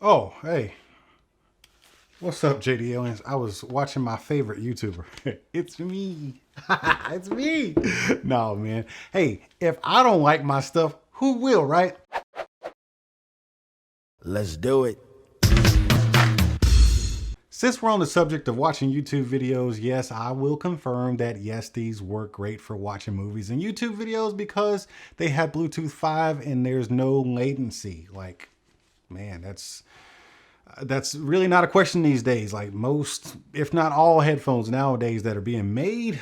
Oh, hey. What's up, JD Aliens? I was watching my favorite YouTuber. It's me. It's me. No, man. Hey, if I don't like my stuff, who will, right? Let's do it. Since we're on the subject of watching YouTube videos, yes, I will confirm that yes, these work great for watching movies and YouTube videos because they have Bluetooth 5 and there's no latency. Like, man, that's really not a question these days. Like most, if not all headphones nowadays that are being made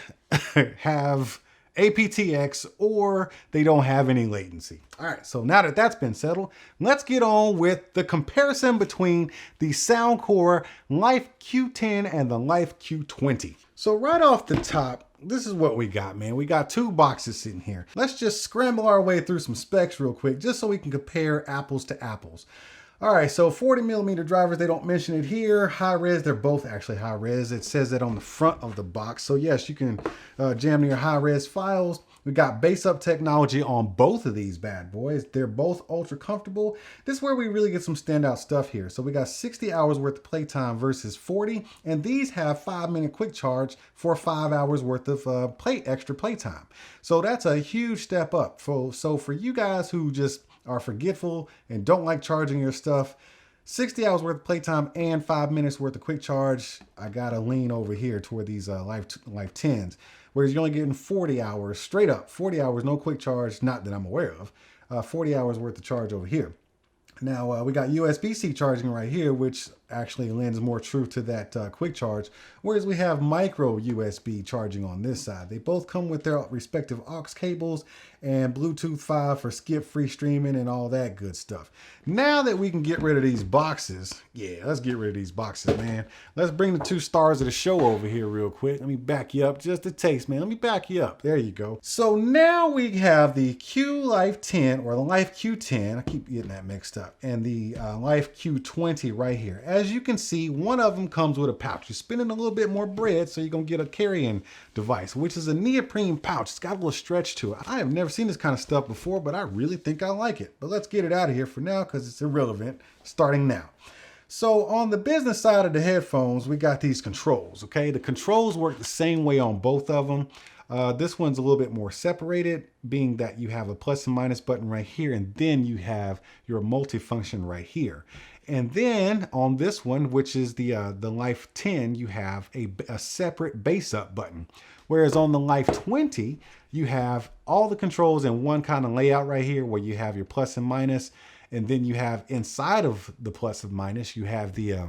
have aptX or they don't have any latency. All right, so now that that's been settled, let's get on with the comparison between the Soundcore Life Q10 and the Life Q20. So right off the top, this is what we got, man. We got two boxes sitting here. Let's just scramble our way through some specs real quick, just so we can compare apples to apples. All right, so 40 millimeter drivers, they don't mention it here. High res, they're both actually high res. It says that on the front of the box. So yes, you can jam your high res files. We got bass up technology on both of these bad boys. They're both ultra comfortable. This is where we really get some standout stuff here. So we got 60 hours worth of playtime versus 40. And these have 5-minute quick charge for 5 hours worth of extra playtime. So that's a huge step up. So for you guys who just are forgetful and don't like charging your stuff, 60 hours worth of playtime and 5 minutes worth of quick charge, I gotta lean over here toward these Life 10s. Whereas you're only getting 40 hours, straight up, 40 hours, no quick charge, not that I'm aware of, 40 hours worth of charge over here. Now, we got USB-C charging right here, which actually lends more truth to that quick charge, whereas we have micro USB charging on this side. They both come with their respective aux cables and Bluetooth 5 for skip-free streaming and all that good stuff. Now that we can get rid of these boxes, yeah, let's get rid of these boxes, man. Let's bring the two stars of the show over here real quick. Let me back you up just a taste, man. Let me back you up. There you go. So now we have the Q Life 10 or the Life Q10. I keep getting that mixed up. And the Life Q20 right here. As you can see, one of them comes with a pouch. You're spending a little bit more bread, so you're going to get a carrying device, which is a neoprene pouch. It's got a little stretch to it. I have never seen this kind of stuff before, but I really think I like it. But let's get it out of here for now because it's irrelevant starting now. So on the business side of the headphones, we got these controls, okay? The controls work the same way on both of them. This one's a little bit more separated, being that you have a plus and minus button right here, and then you have your multifunction right here. And then on this one, which is the Life 10, you have a separate bass up button. Whereas on the Life 20, you have all the controls in one kind of layout right here where you have your plus and minus. And then you have inside of the plus and minus, you have the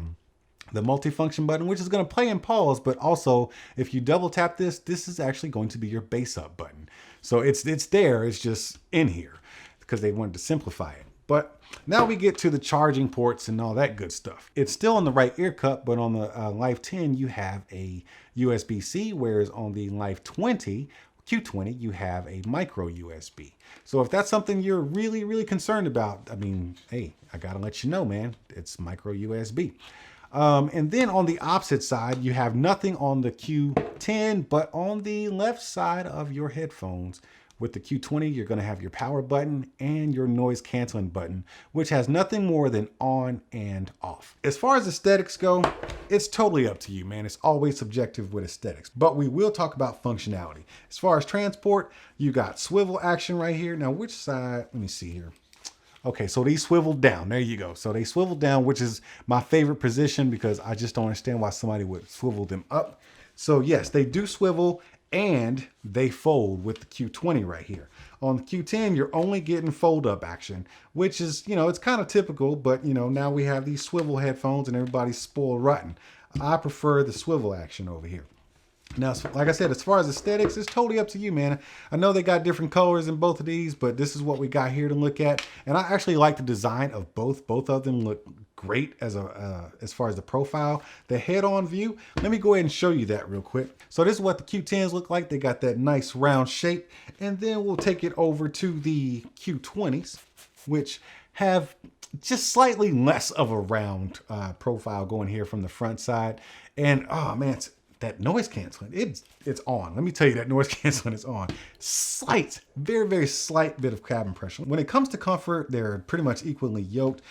multifunction button, which is going to play and pause. But also, if you double tap this, this is actually going to be your bass up button. So it's there. It's just in here because they wanted to simplify it. But now we get to the charging ports and all that good stuff. It's still on the right ear cup, but on the Life 10, you have a USB-C, whereas on the Life Q20, you have a micro USB. So if that's something you're really, really concerned about, I mean, hey, I gotta let you know, man, it's micro USB. And then on the opposite side, you have nothing on the Q10, but on the left side of your headphones, with the Q20, you're going to have your power button and your noise canceling button, which has nothing more than on and off. As far as aesthetics go, it's totally up to you, man. It's always subjective with aesthetics, but we will talk about functionality. As far as transport, you got swivel action right here. Now, which side? Let me see here. Okay, so they swivel down. There you go. So they swivel down, which is my favorite position because I just don't understand why somebody would swivel them up. So yes, they do swivel and they fold with the Q20 right here. On the Q10, you're only getting fold up action, which is, you know, it's kind of typical, but you know, now we have these swivel headphones and everybody's spoiled rotten. I prefer the swivel action over here. Now, like I said, as far as aesthetics, it's totally up to you, man. I know they got different colors in both of these, but this is what we got here to look at. And I actually like the design of both. Both of them look great as far as the profile. The head-on view, let me go ahead and show you that real quick. So this is what the Q10s look like. They got that nice round shape. And then we'll take it over to the Q20s, which have just slightly less of a round profile going here from the front side. And oh man, that noise canceling, it's on. Let me tell you, that noise canceling is on. Slight, very, very slight bit of cabin pressure. When it comes to comfort, they're pretty much equally yoked.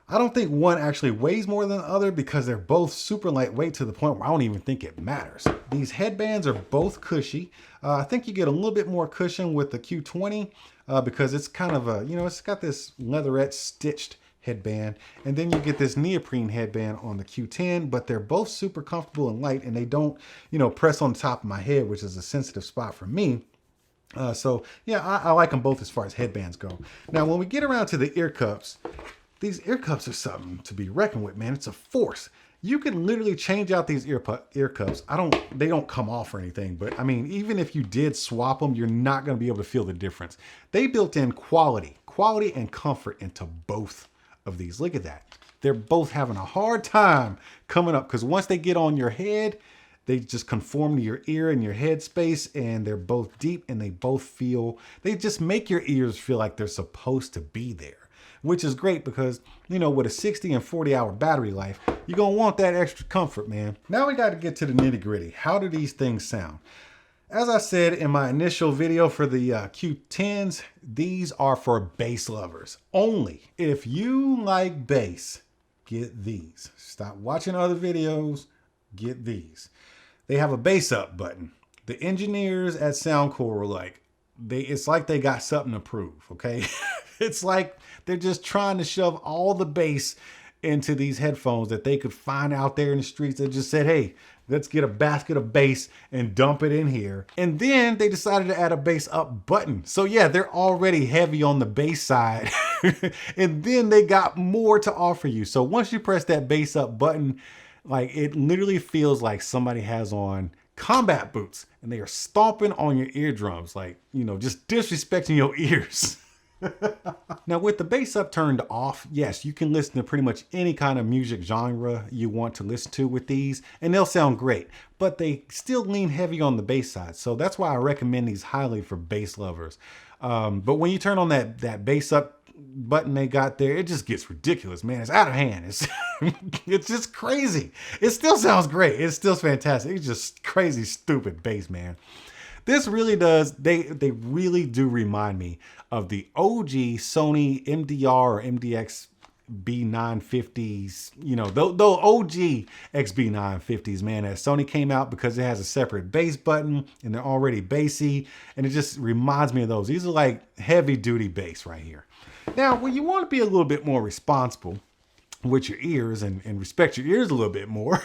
I don't think one actually weighs more than the other because they're both super lightweight to the point where I don't even think it matters. These headbands are both cushy. I think you get a little bit more cushion with the Q20 because it's kind of a, it's got this leatherette stitched headband, and then you get this neoprene headband on the Q10, but they're both super comfortable and light, and they don't, press on the top of my head, which is a sensitive spot for me. So yeah, I like them both as far as headbands go. Now, when we get around to the ear cups, these ear cups are something to be reckoned with, man. It's a force. You can literally change out these ear cups. They don't come off or anything, but I mean, even if you did swap them, you're not going to be able to feel the difference. They built in quality and comfort into both of these. Look at that. They're both having a hard time coming up because once they get on your head, they just conform to your ear and your head space, and they're both deep, and they just make your ears feel like they're supposed to be there, which is great because, with a 60 and 40 hour battery life, you're going to want that extra comfort, man. Now we got to get to the nitty gritty. How do these things sound? As I said in my initial video for the Q10s, these are for bass lovers only. If you like bass, get these. Stop watching other videos, get these. They have a bass up button. The engineers at Soundcore were like, it's like they got something to prove, okay? It's like they're just trying to shove all the bass into these headphones that they could find out there in the streets. They just said, hey, let's get a basket of bass and dump it in here. And then they decided to add a bass up button. So yeah, they're already heavy on the bass side. And then they got more to offer you. So once you press that bass up button, like it literally feels like somebody has on combat boots and they are stomping on your eardrums, like, just disrespecting your ears. Now with the bass up turned off, yes, you can listen to pretty much any kind of music genre you want to listen to with these, and they'll sound great, but they still lean heavy on the bass side. So that's why I recommend these highly for bass lovers. But when you turn on that bass up button they got there, it just gets ridiculous, man. It's out of hand. It's just crazy. It still sounds great. It's still fantastic. It's just crazy, stupid bass, man. This really does, they really do remind me of the OG Sony MDR or MDX B950s, the OG XB950s, man, that Sony came out because it has a separate bass button and they're already bassy, and it just reminds me of those. These are like heavy duty bass right here. Now, when you want to be a little bit more responsible with your ears and respect your ears a little bit more,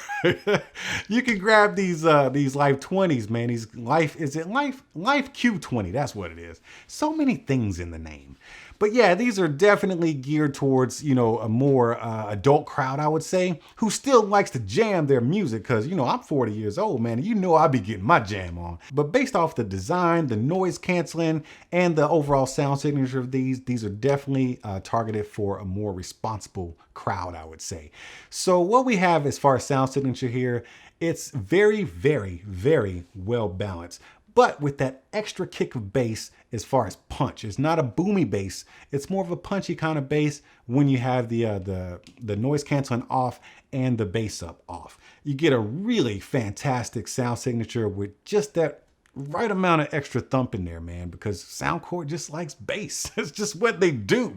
you can grab these Life 20s, man. These Life Q20? That's what it is. So many things in the name. But yeah, these are definitely geared towards, a more adult crowd, I would say, who still likes to jam their music because, I'm 40 years old, man, and I be getting my jam on. But based off the design, the noise canceling, and the overall sound signature of these are definitely targeted for a more responsible crowd, I would say. So what we have as far as sound signature here, it's very, very, very well balanced, but with that extra kick of bass as far as punch. It's not a boomy bass. It's more of a punchy kind of bass when you have the noise canceling off and the bass up off. You get a really fantastic sound signature with just that right amount of extra thump in there, man, because Soundcore just likes bass. It's just what they do.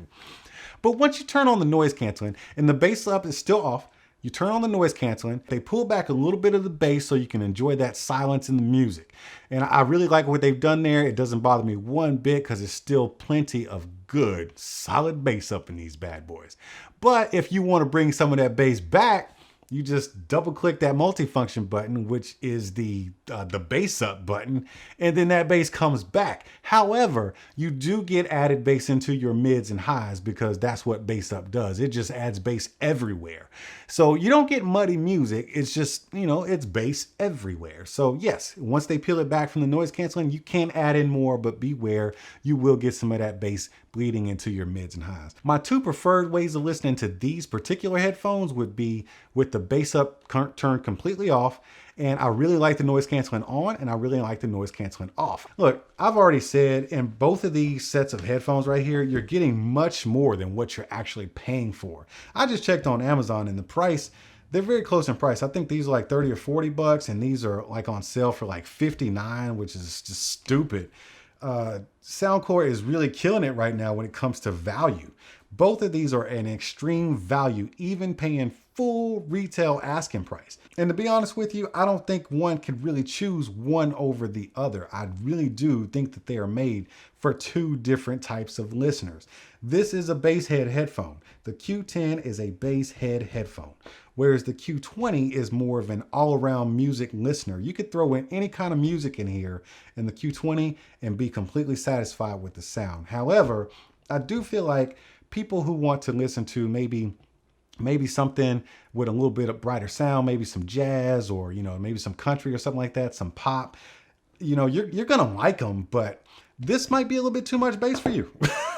But once you turn on the noise canceling and the bass up is still off, you turn on the noise canceling, they pull back a little bit of the bass so you can enjoy that silence in the music. And I really like what they've done there. It doesn't bother me one bit because there's still plenty of good, solid bass up in these bad boys. But if you want to bring some of that bass back, you just double click that multifunction button, which is the bass up button, and then that bass comes back. However, you do get added bass into your mids and highs because that's what bass up does. It just adds bass everywhere. So you don't get muddy music. It's just, it's bass everywhere. So yes, once they peel it back from the noise canceling, you can add in more, but beware, you will get some of that bass bleeding into your mids and highs. My two preferred ways of listening to these particular headphones would be with the bass up turned completely off, and I really like the noise canceling on, and I really like the noise canceling off. Look, I've already said in both of these sets of headphones right here, you're getting much more than what you're actually paying for. I just checked on Amazon and the price, they're very close in price. I think these are like 30 or 40 bucks, and these are like on sale for like 59, which is just stupid. Soundcore is really killing it right now when it comes to value. Both of these are an extreme value, even paying full retail asking price. And to be honest with you, I don't think one could really choose one over the other. I really do think that they are made for two different types of listeners. This is a bass head headphone. The Q10 is a bass head headphone, whereas the Q20 is more of an all-around music listener. You could throw in any kind of music in here in the Q20 and be completely satisfied with the sound. However, I do feel like people who want to listen to maybe something with a little bit of brighter sound, maybe some jazz, or maybe some country or something like that, some pop, you're gonna like them, but this might be a little bit too much bass for you.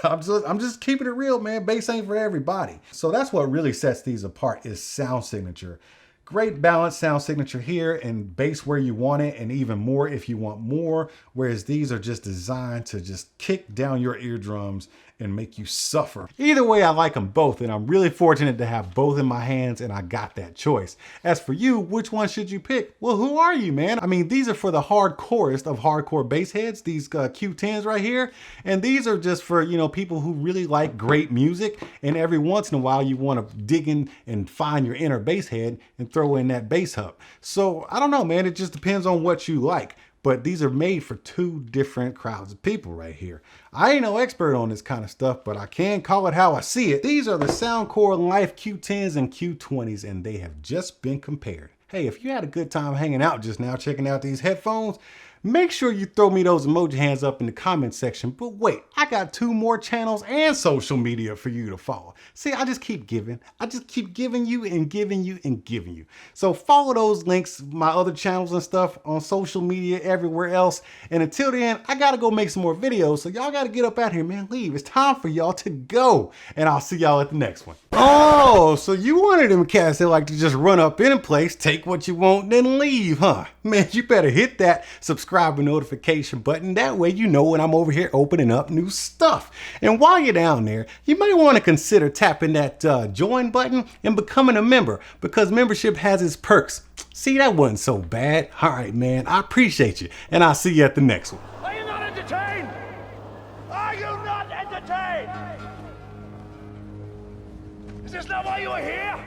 I'm just keeping it real, man. Bass ain't for everybody. So that's what really sets these apart, is sound signature. Great balanced sound signature here, and bass where you want it, and even more if you want more, whereas these are just designed to just kick down your eardrums and make you suffer. Either way, I like them both, and I'm really fortunate to have both in my hands, and I got that choice. As for you, which one should you pick? Well, who are you, man? I mean, these are for the hardcorest of hardcore bass heads, these Q10s right here, and these are just for, people who really like great music, and every once in a while you want to dig in and find your inner bass head and throw in that bass hub. So I don't know, man, it just depends on what you like. But these are made for two different crowds of people right here. I ain't no expert on this kind of stuff, but I can call it how I see it. These are the Soundcore Life Q10s and Q20s, and they have just been compared. Hey, if you had a good time hanging out just now checking out these headphones, make sure you throw me those emoji hands up in the comment section. But wait, I got 2 more channels and social media for you to follow. See, I just keep giving. I just keep giving you and giving you and giving you. So follow those links, my other channels and stuff on social media, everywhere else. And until then, I gotta go make some more videos. So y'all gotta get up out here, man. Leave. It's time for y'all to go. And I'll see y'all at the next one. Oh, so you wanted them cats that like to just run up in a place, take what you want, then leave, huh? Man, you better hit that subscribe and notification button. That way you know when I'm over here opening up new stuff. And while you're down there, you may want to consider tapping that join button and becoming a member, because membership has its perks. See, that wasn't so bad. All right, man, I appreciate you. And I'll see you at the next one. Are you not entertained? Are you not entertained? Is this not why you are here?